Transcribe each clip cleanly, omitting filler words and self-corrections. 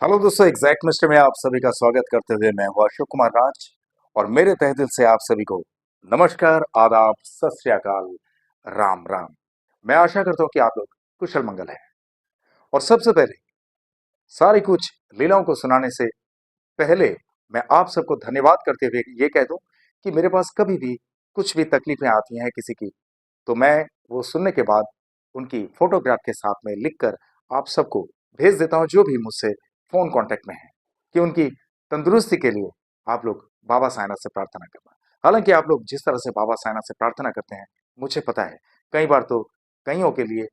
Hello दोस्तों, exact mister में आप सभी का स्वागत करते हुए मैं हूं अशोक कुमार राज। और मेरे तहे दिल से आप सभी को नमस्कार, आदाब, सत श्री अकाल, राम राम। मैं आशा करता हूं कि आप लोग कुशल मंगल हैं। और सबसे पहले सारी कुछ लीलाओं को सुनाने से पहले मैं आप सबको धन्यवाद करते हुए ये कह दूं कि मेरे पास कभी भी कुछ भी तकलीफें आती हैं किसी की, तो मैं वो सुनने के बाद उनकी फोटोग्राफ के साथ में लिखकर आप सबको भेज देता हूं, जो भी मुझसे फोन कांटेक्ट में है, कि उनकी तंदुरुस्ती के लिए आप लोग बाबा साईनाथ से प्रार्थना करना। हालांकि आप लोग जिस तरह से बाबा साईनाथ से प्रार्थना करते हैं, मुझे पता है, कई बार तो कईयों के लिए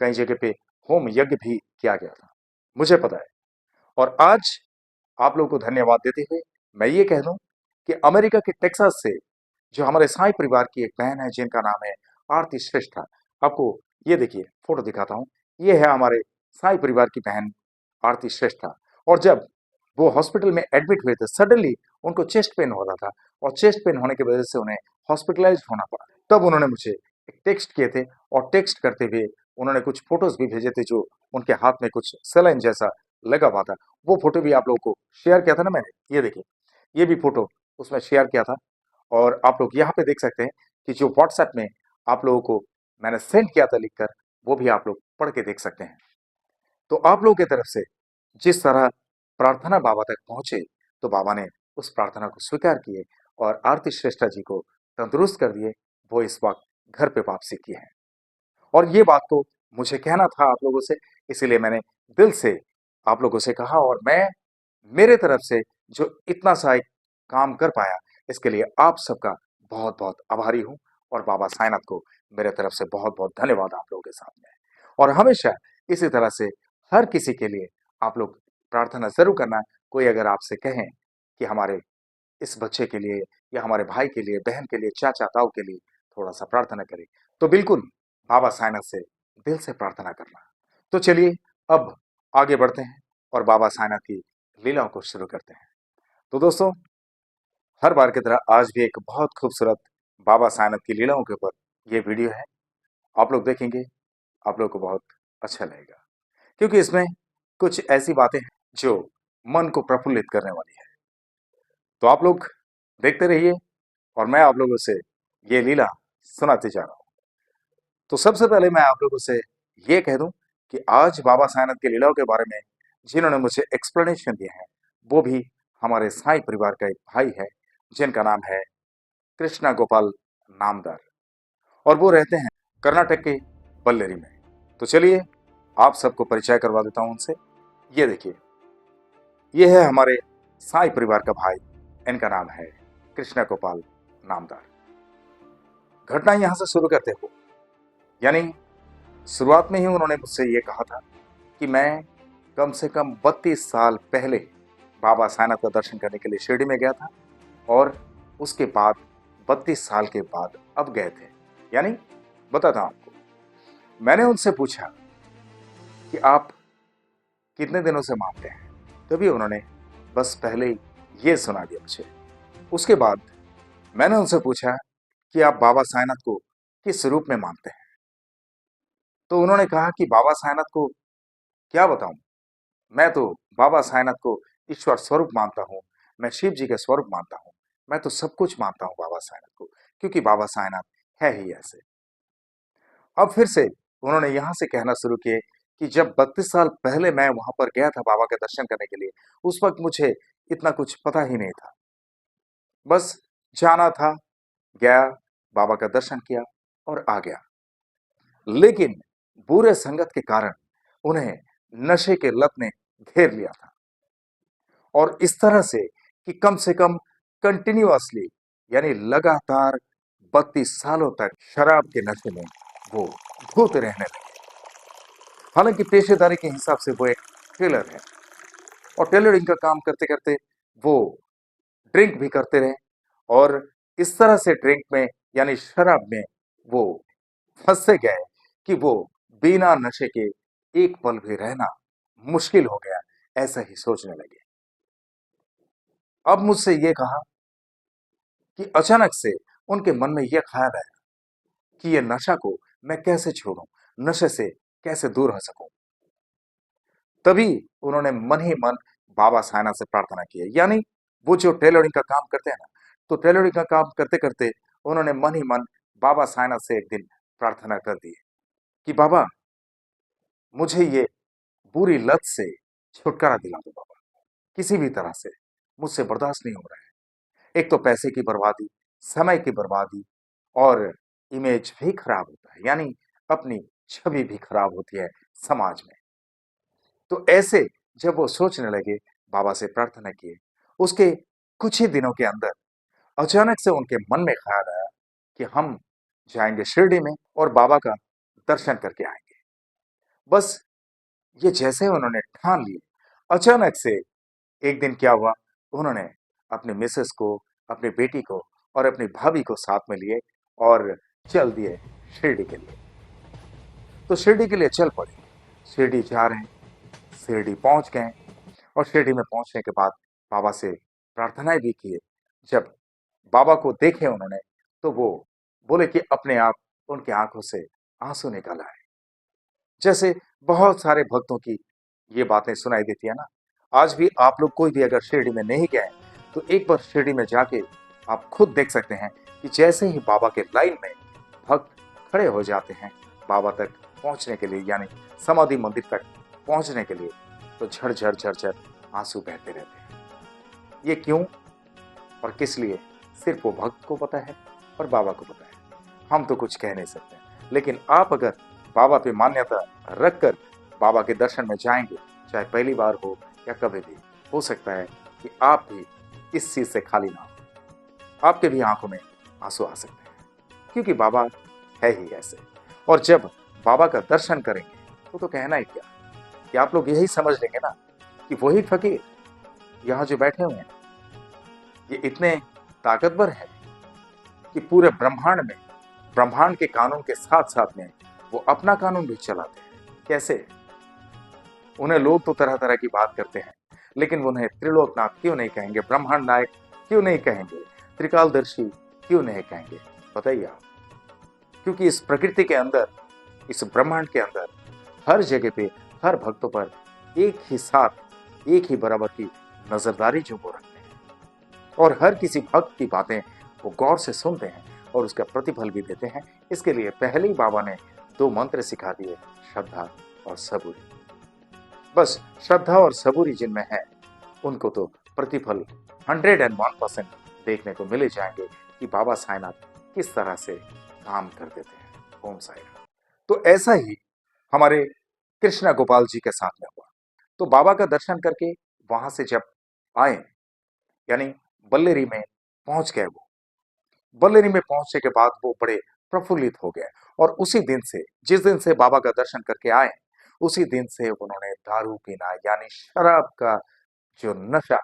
कई जगह पे होम यज्ञ भी किया गया था, मुझे पता है। और आज आप लोगों को धन्यवाद देते हुए मैं ये कह दूं कि अमेरिका के टेक्सास से जो हमारे साई परिवार की एक बहन है जिनका नाम है आरती श्रेष्ठा। आपको ये देखिए, फोटो दिखाता हूँ। ये है हमारे साई परिवार की बहन आरती श्रेष्ठा। और जब वो हॉस्पिटल में एडमिट हुए थे, सडनली उनको चेस्ट पेन हो रहा था, और चेस्ट पेन होने की वजह से उन्हें हॉस्पिटलाइज होना पड़ा। तब उन्होंने मुझे एक टेक्स्ट किए थे, और टेक्स्ट करते हुए उन्होंने कुछ फोटोज भी भेजे थे, जो उनके हाथ में कुछ सलाइन जैसा लगा हुआ था। वो फोटो भी आप लोगों को शेयर किया था ना मैंने, ये देखिए, ये भी फोटो उसमें शेयर किया था। और आप लोग यहाँ पे देख सकते हैं कि जो व्हाट्सएप में आप लोगों को मैंने सेंड किया था लिखकर, वो भी आप लोग पढ़ के देख सकते हैं। तो आप लोगों की तरफ से जिस तरह प्रार्थना बाबा तक पहुंचे, तो बाबा ने उस प्रार्थना को स्वीकार किए और आरती श्रेष्ठा जी को तंदुरुस्त कर दिए। वो इस वक्त घर पे वापसी की है। और ये बात तो मुझे कहना था आप लोगों से, इसीलिए मैंने दिल से आप लोगों से कहा। और मैं मेरे तरफ से जो इतना सा एक काम कर पाया, इसके लिए आप सबका बहुत बहुत आभारी हूं। और बाबा साईनाथ को मेरे तरफ से बहुत बहुत धन्यवाद आप लोगों के सामने। और हमेशा इसी तरह से हर किसी के लिए आप लोग प्रार्थना जरूर करना। कोई अगर आपसे कहें कि हमारे इस बच्चे के लिए, या हमारे भाई के लिए, बहन के लिए, चाचा ताऊ के लिए थोड़ा सा प्रार्थना करें, तो बिल्कुल बाबा साईनाथ से दिल से प्रार्थना करना। तो चलिए अब आगे बढ़ते हैं और बाबा साईनाथ की लीलाओं को शुरू करते हैं। तो दोस्तों, हर बार की तरह आज भी एक बहुत खूबसूरत बाबा साईनाथ की लीलाओं के ऊपर ये वीडियो है। आप लोग देखेंगे, आप लोग को बहुत अच्छा लगेगा, क्योंकि इसमें कुछ ऐसी बातें हैं जो मन को प्रफुल्लित करने वाली है। तो आप लोग देखते रहिए, और मैं आप लोगों से ये लीला सुनाते जा रहा हूँ। तो सबसे पहले मैं आप लोगों से ये कह दूं कि आज बाबा साईनाथ की लीलाओं के बारे में जिन्होंने मुझे एक्सप्लेनेशन दिए हैं, वो भी हमारे साई परिवार का एक भाई है, जिनका नाम है कृष्णा गोपाल नामदार। और वो रहते हैं कर्नाटक के बल्लेरी में। तो चलिए आप सबको परिचय करवा देता हूं उनसे। ये देखिए, ये है हमारे साई परिवार का भाई, इनका नाम है कृष्णा गोपाल नामदार। घटना यहां से शुरू करते हो, यानी शुरुआत में ही उन्होंने मुझसे ये कहा था कि मैं कम से कम 32 साल पहले बाबा साईनाथ का दर्शन करने के लिए शिरडी में गया था, और उसके बाद 32 साल के बाद अब गए थे। यानी बताता हूं आपको, मैंने उनसे पूछा कि आप कितने दिनों से मानते हैं, तभी उन्होंने बस पहले ही ये सुना दिया मुझे। उसके बाद मैंने उनसे पूछा कि आप बाबा साईनाथ को किस रूप में मानते हैं, तो उन्होंने कहा कि बाबा साईनाथ को क्या बताऊं, मैं तो बाबा साईनाथ को ईश्वर स्वरूप मानता हूँ, मैं शिव जी के स्वरूप मानता हूँ, मैं तो सब कुछ मानता हूँ बाबा साईनाथ को, क्योंकि बाबा साईनाथ है ही ऐसे। अब फिर से उन्होंने यहाँ से कहना शुरू किए कि जब 32 साल पहले मैं वहां पर गया था बाबा के दर्शन करने के लिए, उस वक्त मुझे इतना कुछ पता ही नहीं था। बस जाना था, गया, बाबा का दर्शन किया और आ गया। लेकिन बुरे संगत के कारण उन्हें नशे के लत ने घेर लिया था, और इस तरह से कि कम से कम कंटिन्यूअसली, यानी लगातार 32 सालों तक शराब के नशे में वो धोते रहने लगे। हालांकि पेशेदारी के हिसाब से वो एक टेलर है, और टेलरिंग का काम करते करते वो ड्रिंक भी करते रहे, और इस तरह से ड्रिंक में, यानी शराब में, वो फंसते गए कि वो बिना नशे के एक पल भी रहना मुश्किल हो गया, ऐसा ही सोचने लगे। अब मुझसे ये कहा कि अचानक से उनके मन में यह ख्याल आया कि ये नशा को मैं कैसे छोड़ूं, नशे से कैसे दूर हो सकूं। तभी उन्होंने मन ही मन बाबा साईनाथ से प्रार्थना की है। यानी वो जो टेलरिंग का काम करते हैं ना, तो टेलरिंग का काम करते करते उन्होंने मन ही मन बाबा साईनाथ से एक दिन प्रार्थना कर दी कि बाबा, मुझे ये बुरी लत से छुटकारा दिला दो बाबा, किसी भी तरह से मुझसे बर्दाश्त नहीं हो रहा है। एक तो पैसे की बर्बादी, समय की बर्बादी और इमेज भी खराब होता है, यानी अपनी छवि भी खराब होती है समाज में। तो ऐसे जब वो सोचने लगे, बाबा से प्रार्थना किए, उसके कुछ ही दिनों के अंदर अचानक से उनके मन में ख्याल आया कि हम जाएंगे शिरडी में और बाबा का दर्शन करके आएंगे। बस ये जैसे उन्होंने ठान लिए, अचानक से एक दिन क्या हुआ, उन्होंने अपनी मिसेस को, अपनी बेटी को और अपनी भाभी को साथ में लिए और चल दिए शिरडी के लिए। तो शिरडी के लिए चल पड़े। शिरडी जा रहे हैं, शिरडी पहुंच गए और शिरडी में पहुंचने के बाद बाबा से प्रार्थनाएं भी किए। जब बाबा को देखे उन्होंने, तो वो बोले कि अपने आप उनकी आंखों से आंसू निकल आए। जैसे बहुत सारे भक्तों की ये बातें सुनाई देती है ना। आज भी आप लोग कोई भी अगर शिरडी में नहीं गए, तो एक बार शिरडी में जाके आप खुद देख सकते हैं कि जैसे ही बाबा के लाइन में भक्त खड़े हो जाते हैं बाबा तक पहुंचने के लिए, यानी समाधि मंदिर तक पहुंचने के लिए, तो झरझर झरझर आंसू बहते रहते हैं। ये क्यों और किस लिए, सिर्फ वो भक्त को पता है और बाबा को पता है। हम तो कुछ कह नहीं सकते। लेकिन आप अगर बाबा पे मान्यता रखकर बाबा के दर्शन में जाएंगे, चाहे पहली बार हो या कभी भी, हो सकता है कि आप भी इस चीज से खाली ना हो, आपके भी आंखों में आंसू आ सकते हैं, क्योंकि बाबा है ही ऐसे। और जब बाबा का दर्शन करेंगे तो कहना ही क्या, कि आप लोग यही समझ लेंगे ना कि वही फकीर यहाँ जो बैठे हुए हैं, ये इतने ताकतवर है कि पूरे ब्रह्मांड के कानून के साथ साथ में वो अपना कानून भी चलाते हैं। कैसे? उन्हें लोग तो तरह तरह की बात करते हैं, लेकिन वो उन्हें त्रिलोकनाथ क्यों नहीं कहेंगे, ब्रह्मांड नायक क्यों नहीं कहेंगे, त्रिकालदर्शी क्यों नहीं कहेंगे? बताइए आप। क्योंकि इस प्रकृति के अंदर, इस ब्रह्मांड के अंदर, हर जगह पे, हर भक्तों पर एक ही साथ, एक ही बराबर की नजरदारी जो वो रखते हैं, और हर किसी भक्त की बातें वो गौर से सुनते हैं और उसका प्रतिफल भी देते हैं। इसके लिए पहले ही बाबा ने दो मंत्र सिखा दिए, श्रद्धा और सबूरी। बस श्रद्धा और सबूरी जिनमें है, उनको तो प्रतिफल 101% देखने को मिले जाएंगे कि बाबा साईनाथ किस तरह से काम कर देते हैं। ओम साई राम। तो ऐसा ही हमारे कृष्णा गोपाल जी के साथ में हुआ। तो बाबा का दर्शन करके वहां से जब आए, यानी बल्लेरी में पहुंच गए, वो बल्लेरी में पहुंचने के बाद वो बड़े प्रफुल्लित हो गए। और उसी दिन से, जिस दिन से बाबा का दर्शन करके आए, उसी दिन से उन्होंने दारू पीना, यानी शराब का जो नशा,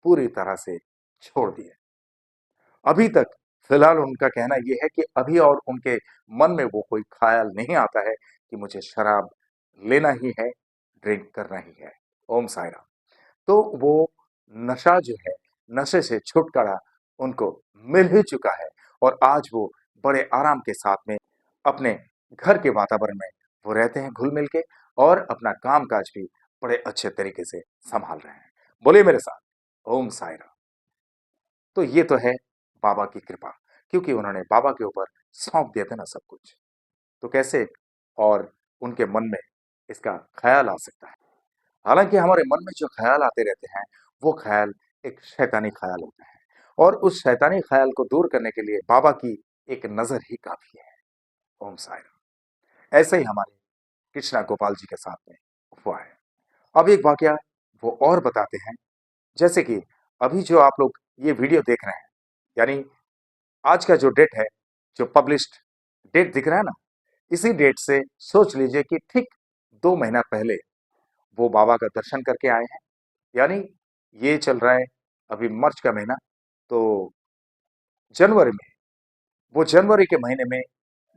पूरी तरह से छोड़ दिया। अभी तक फिलहाल उनका कहना यह है कि अभी और उनके मन में वो कोई ख्याल नहीं आता है कि मुझे शराब लेना ही है, ड्रिंक करना ही है। ओम साई राम। तो वो नशा जो है, नशे से छुटकारा उनको मिल ही चुका है, और आज वो बड़े आराम के साथ में अपने घर के वातावरण में वो रहते हैं घुल मिल के, और अपना काम काज भी बड़े अच्छे तरीके से संभाल रहे हैं। बोलिए मेरे साथ, ओम साई राम। तो ये तो है बाबा की कृपा, क्योंकि उन्होंने बाबा के ऊपर सौंप दिया था ना सब कुछ। तो कैसे और उनके मन में इसका ख्याल आ सकता है? हालांकि हमारे मन में जो ख्याल आते रहते हैं, वो ख्याल एक शैतानी ख्याल होते हैं, और उस शैतानी ख्याल को दूर करने के लिए बाबा की एक नजर ही काफी है। ओम साई राम। ऐसे ही हमारे कृष्णा गोपाल जी के साथ में हुआ है। अब एक वाकया वो और बताते हैं। जैसे कि अभी जो आप लोग ये वीडियो देख रहे हैं, यानी आज का जो डेट है, जो पब्लिश्ड डेट दिख रहा है ना, इसी डेट से सोच लीजिए कि ठीक 2 महीना पहले वो बाबा का दर्शन करके आए हैं। यानी ये चल रहा है अभी मार्च का महीना, तो जनवरी में, वो जनवरी के महीने में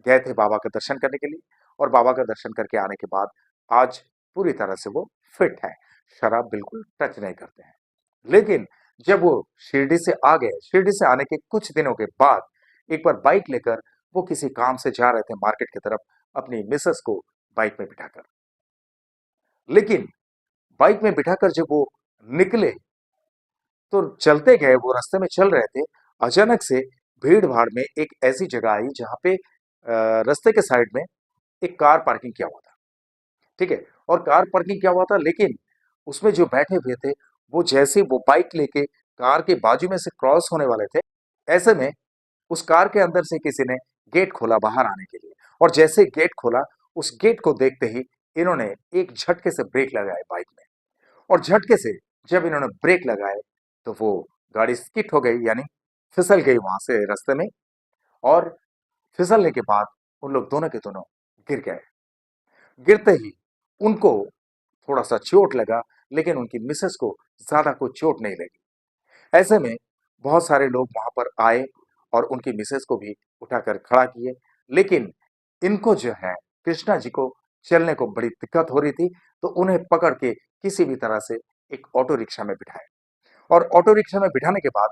गए थे बाबा का दर्शन करने के लिए, और बाबा का दर्शन करके आने के बाद आज पूरी तरह से वो फिट है, शराब बिल्कुल टच नहीं करते हैं। लेकिन जब वो शिरडी से आ गए, शिरडी से आने के कुछ दिनों के बाद एक बार बाइक लेकर वो किसी काम से जा रहे थे मार्केट की तरफ, अपनी मिसेस को बाइक में बिठाकर। लेकिन बाइक में बिठाकर जब वो निकले तो चलते गए, वो रास्ते में चल रहे थे। अचानक से भीड़ भाड़ में एक ऐसी जगह आई जहां पे रास्ते के साइड में एक कार पार्किंग किया हुआ था। ठीक है, और कार पार्किंग किया हुआ था, लेकिन उसमें जो बैठे हुए थे वो जैसे वो बाइक लेके कार के बाजू में से क्रॉस होने वाले थे, ऐसे में उस कार के अंदर से किसी ने गेट खोला बाहर आने के लिए। और जैसे गेट खोला, उस गेट को देखते ही इन्होंने एक झटके से ब्रेक लगाए बाइक में। और झटके से जब इन्होंने ब्रेक लगाए तो वो गाड़ी स्किट हो गई, यानी फिसल गई वहां से रास्ते में। और फिसलने के बाद उन लोग दोनों के दोनों गिर गए। गिरते ही उनको थोड़ा सा चोट लगा, लेकिन उनकी मिसेस को ज्यादा कुछ चोट नहीं लगी। ऐसे में बहुत सारे लोग वहां पर आए और उनकी मिसेस को भी उठाकर खड़ा किए। लेकिन इनको जो है, कृष्णा जी को चलने को बड़ी दिक्कत हो रही थी, तो उन्हें पकड़ के किसी भी तरह से एक ऑटो रिक्शा में बिठाया। और ऑटो रिक्शा में बिठाने के बाद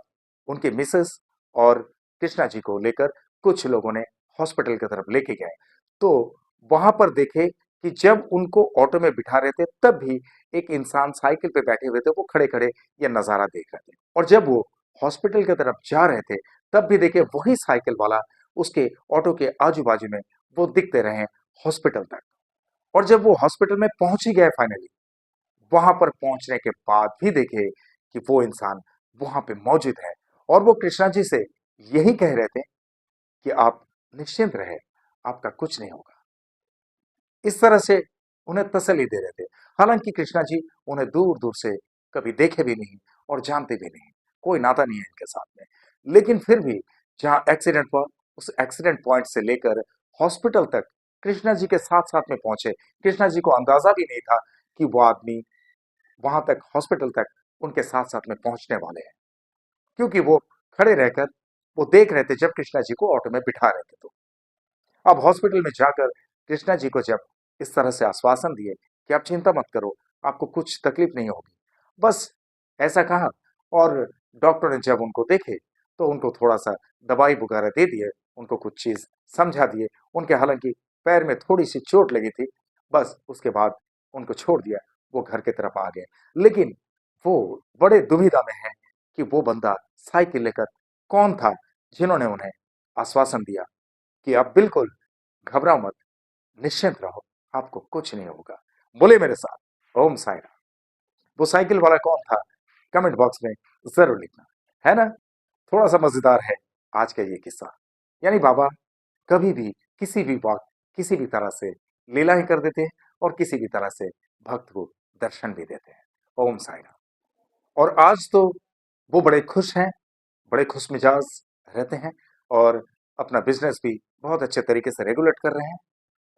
उनके मिसेस और कृष्णा जी को लेकर कुछ लोगों ने हॉस्पिटल की तरफ लेके गए। तो वहां पर देखे कि जब उनको ऑटो में बिठा रहे थे तब भी एक इंसान साइकिल पे बैठे हुए थे, वो खड़े खड़े ये नजारा देख रहे थे। और जब वो हॉस्पिटल की तरफ जा रहे थे तब भी देखे वही साइकिल वाला उसके ऑटो के आजू बाजू में वो दिखते रहे हॉस्पिटल तक। और जब वो हॉस्पिटल में पहुंच ही गए फाइनली, वहां पर पहुंचने के बाद भी देखे कि वो इंसान वहां पे मौजूद है। और वो कृष्णा जी से यही कह रहे थे कि आप निश्चिंत रहे, आपका कुछ नहीं होगा। इस तरह से उन्हें तसल्ली दे रहे थे। हालांकि कृष्णा जी उन्हें दूर दूर से कभी देखे भी नहीं और जानते भी नहीं, कोई नाता नहीं है इनके साथ में। लेकिन फिर भी जहां एक्सीडेंट हुआ, उस एक्सीडेंट पॉइंट से लेकर हॉस्पिटल तक कृष्णा जी के साथ साथ में पहुंचे। कृष्णा जी को अंदाजा भी नहीं था कि वो आदमी वहां तक, हॉस्पिटल तक उनके साथ साथ में पहुंचने वाले हैं, क्योंकि वो खड़े रहकर वो देख रहे थे जब कृष्णा जी को ऑटो में बिठा रहे थे। तो अब हॉस्पिटल में जाकर कृष्णा जी को जब इस तरह से आश्वासन दिए कि आप चिंता मत करो, आपको कुछ तकलीफ नहीं होगी, बस ऐसा कहा। और डॉक्टर ने जब उनको देखे तो उनको थोड़ा सा दवाई वगैरह दे दिए, उनको कुछ चीज समझा दिए। उनके हालांकि पैर में थोड़ी सी चोट लगी थी, बस उसके बाद उनको छोड़ दिया, वो घर की तरफ आ गए। लेकिन वो बड़े दुविधा में है कि वो बंदा साइकिल लेकर कौन था जिन्होंने उन्हें आश्वासन दिया कि आप बिल्कुल घबराओ मत, निश्चिंत रहो, आपको कुछ नहीं होगा। बोले मेरे साथ ओम साई राम। वो साइकिल वाला कौन था, कमेंट बॉक्स में जरूर लिखना, है ना। थोड़ा सा मजेदार है आज का ये किस्सा। यानी बाबा कभी भी किसी भी वक्त किसी भी तरह से लीलाएं कर देते हैं और किसी भी तरह से भक्त को दर्शन भी देते हैं। ओम साई राम। और आज तो वो बड़े खुश हैं, बड़े खुश मिजाज रहते हैं, और अपना बिजनेस भी बहुत अच्छे तरीके से रेगुलेट कर रहे हैं।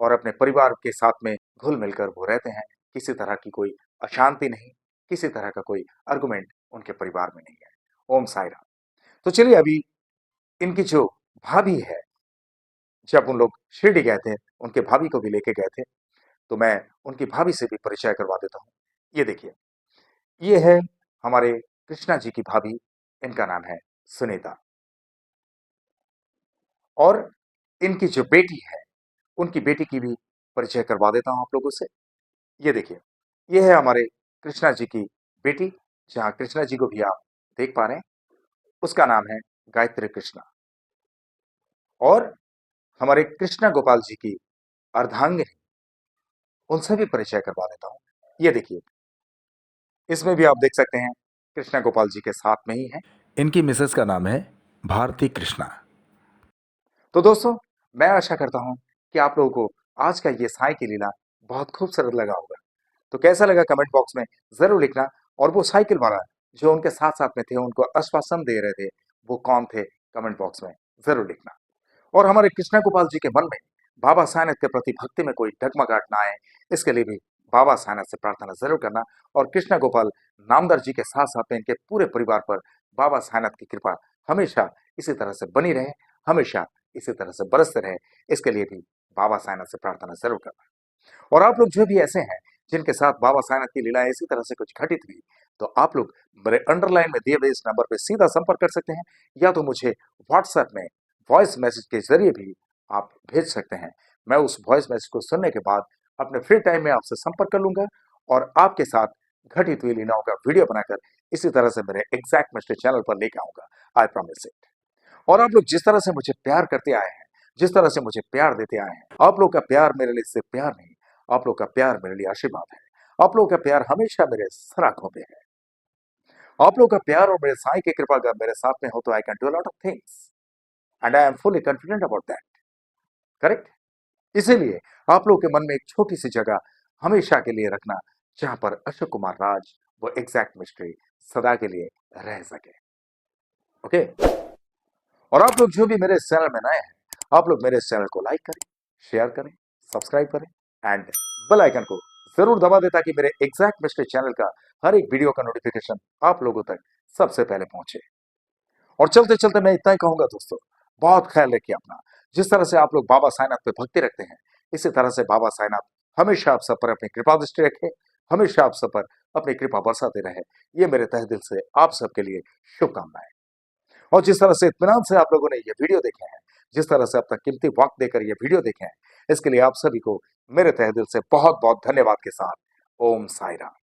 और अपने परिवार के साथ में घुल मिलकर वो रहते हैं। किसी तरह की कोई अशांति नहीं, किसी तरह का कोई आर्गुमेंट उनके परिवार में नहीं है। ओम साई राम। तो चलिए अभी इनकी जो भाभी है, जब उन लोग शिरडी गए थे, उनके भाभी को भी लेके गए थे, तो मैं उनकी भाभी से भी परिचय करवा देता हूँ। ये देखिए, ये है हमारे कृष्णा जी की भाभी। इनका नाम है सुनीता। और इनकी जो बेटी है, उनकी बेटी की भी परिचय करवा देता हूँ आप लोगों से। ये देखिए, ये है हमारे कृष्णा जी की बेटी। जहाँ कृष्णा जी को भी आप देख पा रहे हैं, उसका नाम है गायत्री कृष्णा। और हमारे कृष्णा गोपाल जी की अर्धांगिनी, उनसे भी परिचय करवा देता हूँ। ये देखिए, इसमें भी आप देख सकते हैं कृष्णा गोपाल जी के साथ में ही है। इनकी मिसेस का नाम है भारती कृष्णा। तो दोस्तों, मैं आशा करता हूं कि आप लोगों को आज का ये साई की लीला बहुत खूबसूरत लगा होगा। तो कैसा लगा कमेंट बॉक्स में जरूर लिखना। और वो साइकिल वाला जो उनके साथ साथ में थे, उनको आश्वासन दे रहे थे, वो कौन थे, कमेंट बॉक्स में जरूर लिखना। और हमारे कृष्णा गोपाल जी के मन में बाबा साईनाथ के प्रति भक्ति में कोई डगमगाहट ना आए, इसके लिए भी बाबा साईनाथ से प्रार्थना जरूर करना। और कृष्णा गोपाल नामदार जी के साथ साथ में इनके पूरे परिवार पर बाबा साईनाथ की कृपा हमेशा इसी तरह से बनी रहे, हमेशा इसी तरह से बरसते रहे, इसके लिए भी बाबा साईनाथ से प्रार्थना जरूर करना। और आप लोग जो भी ऐसे हैं जिनके साथ बाबा साईनाथ की लीलाएं इसी तरह से कुछ घटित हुई, तो आप लोग मेरे अंडरलाइन में दिए गए इस नंबर पे सीधा संपर्क कर सकते हैं, या तो मुझे व्हाट्सएप में वॉइस मैसेज के जरिए भी आप भेज सकते हैं। मैं उस वॉइस मैसेज को सुनने के बाद अपने फ्री टाइम में आपसे संपर्क कर लूंगा और आपके साथ घटित हुई लीलाओं का वीडियो बनाकर इसी तरह से मेरे एग्जैक्ट मिस्टर चैनल पर लेके आऊंगा। I promise it. और आप लोग जिस तरह से मुझे प्यार करते आए हैं, जिस तरह से मुझे प्यार देते आए हैं, आप लोग का प्यार मेरे लिए सिर्फ प्यार नहीं, आप लोग का प्यार मेरे लिए आशीर्वाद है। आप लोग का प्यार हमेशा मेरे सराखों पे है। आप लोग का प्यार और मेरे साईं की कृपा अगर मेरे साथ में हो तो I can do a lot of things and I am fully confident about that. Correct? इसीलिए आप लोग के मन में एक छोटी सी जगह हमेशा के लिए रखना, जहां पर अशोक कुमार राज वो एग्जैक्ट मिस्ट्री सदा के लिए रह सके। ओके? और आप लोग जो भी मेरे इस चैनल में नए हैं, आप लोग मेरे इस चैनल को लाइक करें, शेयर करें, सब्सक्राइब करें एंड बेल आइकन को जरूर दबा दें ताकि मेरे एग्जैक्ट मिस्ट्री चैनल का हर एक वीडियो का नोटिफिकेशन आप लोगों तक सबसे पहले पहुंचे। और चलते चलते मैं इतना ही कहूंगा दोस्तों, बहुत ख्याल रखिए अपना। जिस तरह से आप लोग बाबा साईनाथ पे भक्ति रखते हैं, इसी तरह से बाबा साईनाथ हमेशा आप सब पर अपनी कृपा दृष्टि रखे, हमेशा आप सब पर अपनी कृपा बरसाते रहे। ये मेरे तहे दिल से आप सबके लिए शुभकामनाएं। और जिस तरह से इत्मीनान से आप लोगों ने ये वीडियो देखे हैं, जिस तरह से अपना कीमती वक्त देकर ये वीडियो देखे हैं, इसके लिए आप सभी को मेरे तहे दिल से बहुत बहुत धन्यवाद के साथ ओम साई राम।